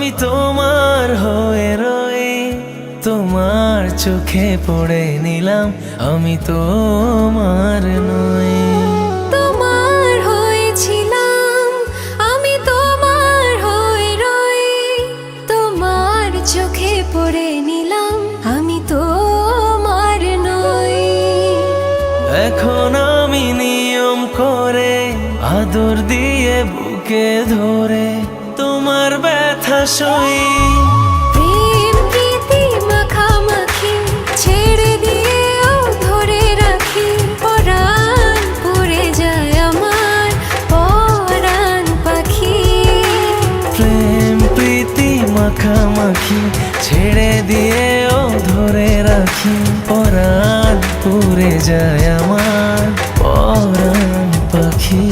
আমি তোমার হয়ে রই, তোমার চোখে পড়ে নিলাম আমি তোমার নই। তোমার হয়েছিলাম আমি, তোমার হয়ে রই, তোমার চোখে পড়ে নিলাম আমি তোমার নই। এখন আমি নিয়ম করে আদর দিয়ে বুকে ধরে তোমার ব্যথা সই। প্রেম প্রীতি মাখামাখি ছেড়ে দিয়েও ধরে রাখি, পরাণ পড়ে যায় আমার পরাণ পাখি। প্রেম প্রীতি মাখামাখি ছেড়ে দিয়েও ধরে রাখি, পরাণ পুড়ে যায় আমার পরাণ পাখি।